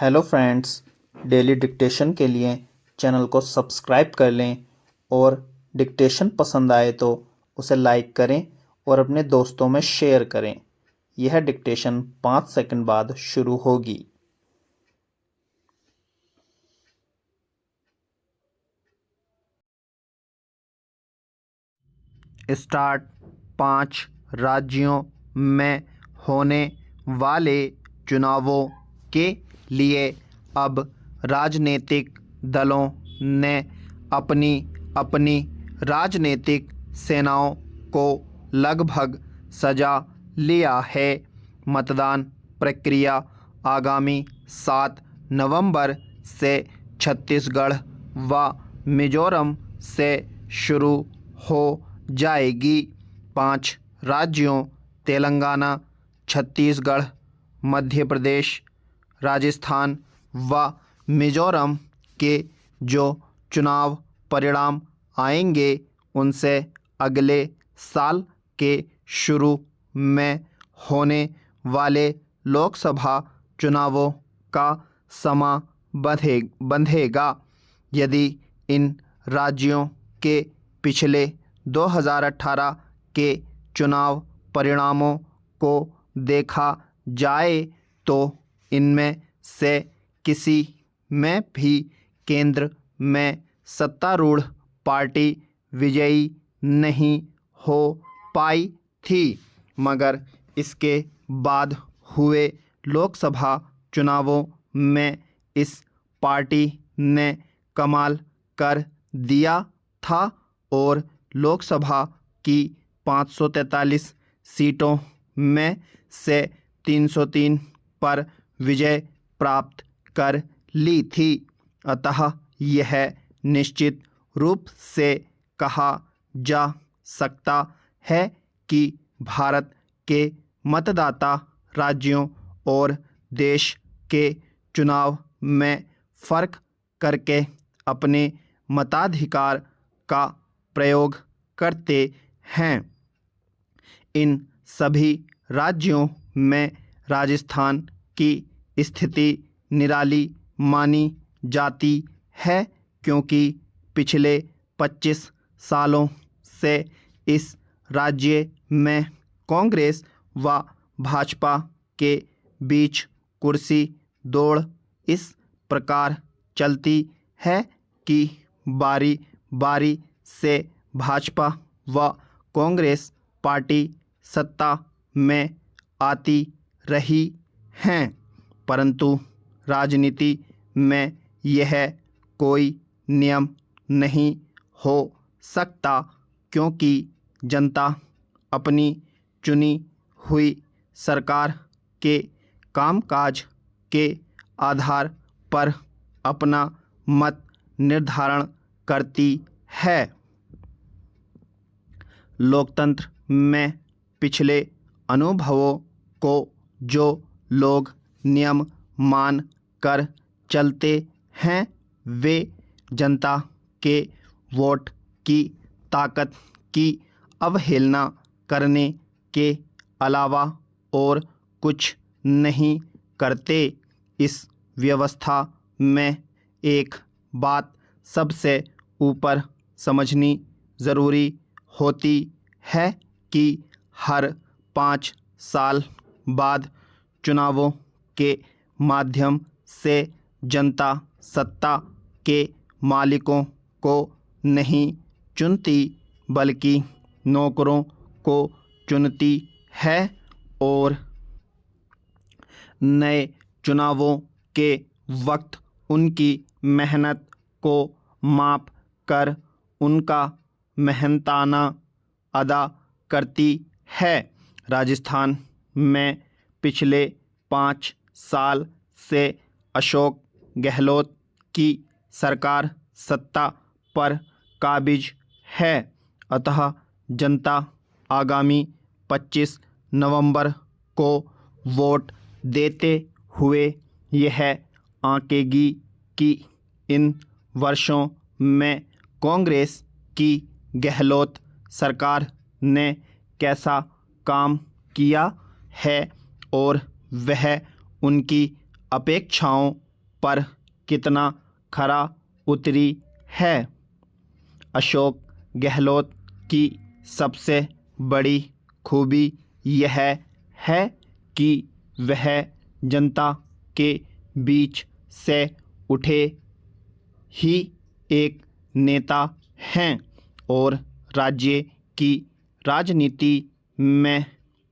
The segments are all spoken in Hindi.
हेलो फ्रेंड्स, डेली डिक्टेशन के लिए चैनल को सब्सक्राइब कर लें और डिक्टेशन पसंद आए तो उसे लाइक करें और अपने दोस्तों में शेयर करें। यह डिक्टेशन 5 सेकंड बाद शुरू होगी। स्टार्ट। 5 राज्यों में होने वाले चुनावों के लिए अब राजनीतिक दलों ने अपनी अपनी राजनीतिक सेनाओं को लगभग सजा लिया है। मतदान प्रक्रिया आगामी 7 नवंबर से छत्तीसगढ़ व मिजोरम से शुरू हो जाएगी। 5 राज्यों तेलंगाना, छत्तीसगढ़, मध्य प्रदेश, राजस्थान व मिजोरम के जो चुनाव परिणाम आएंगे उनसे अगले साल के शुरू में होने वाले लोकसभा चुनावों का समा बंधेगा। यदि इन राज्यों के पिछले 2018 के चुनाव परिणामों को देखा जाए तो इनमें से किसी में भी केंद्र में सत्तारूढ़ पार्टी विजयी नहीं हो पाई थी, मगर इसके बाद हुए लोकसभा चुनावों में इस पार्टी ने कमाल कर दिया था और लोकसभा की 543 सीटों में से 303 पर विजय प्राप्त कर ली थी। अतः यह निश्चित रूप से कहा जा सकता है कि भारत के मतदाता राज्यों और देश के चुनाव में फ़र्क करके अपने मताधिकार का प्रयोग करते हैं। इन सभी राज्यों में राजस्थान की स्थिति निराली मानी जाती है, क्योंकि पिछले 25 सालों से इस राज्य में कांग्रेस व भाजपा के बीच कुर्सी दौड़ इस प्रकार चलती है कि बारी बारी से भाजपा व कांग्रेस पार्टी सत्ता में आती रही हैं, परंतु राजनीति में यह कोई नियम नहीं हो सकता, क्योंकि जनता अपनी चुनी हुई सरकार के कामकाज के आधार पर अपना मत निर्धारण करती है। लोकतंत्र में पिछले अनुभवों को जो लोग नियम मान कर चलते हैं वे जनता के वोट की ताकत की अवहेलना करने के अलावा और कुछ नहीं करते। इस व्यवस्था में एक बात सबसे ऊपर समझनी ज़रूरी होती है कि हर 5 साल बाद चुनावों के माध्यम से जनता सत्ता के मालिकों को नहीं चुनती बल्कि नौकरों को चुनती है और नए चुनावों के वक्त उनकी मेहनत को माप कर उनका मेहनताना अदा करती है। राजस्थान में पिछले 5 साल से अशोक गहलोत की सरकार सत्ता पर काबिज है। अतः जनता आगामी 25 नवंबर को वोट देते हुए यह आंकेगी कि इन वर्षों में कांग्रेस की गहलोत सरकार ने कैसा काम किया है और वह उनकी अपेक्षाओं पर कितना खरा उतरी है। अशोक गहलोत की सबसे बड़ी खूबी यह है कि वह जनता के बीच से उठे ही एक नेता हैं और राज्य की राजनीति में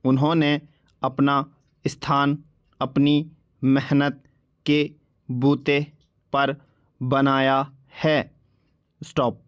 उन्होंने अपना स्थान अपनी मेहनत के बूते पर बनाया है। स्टॉप।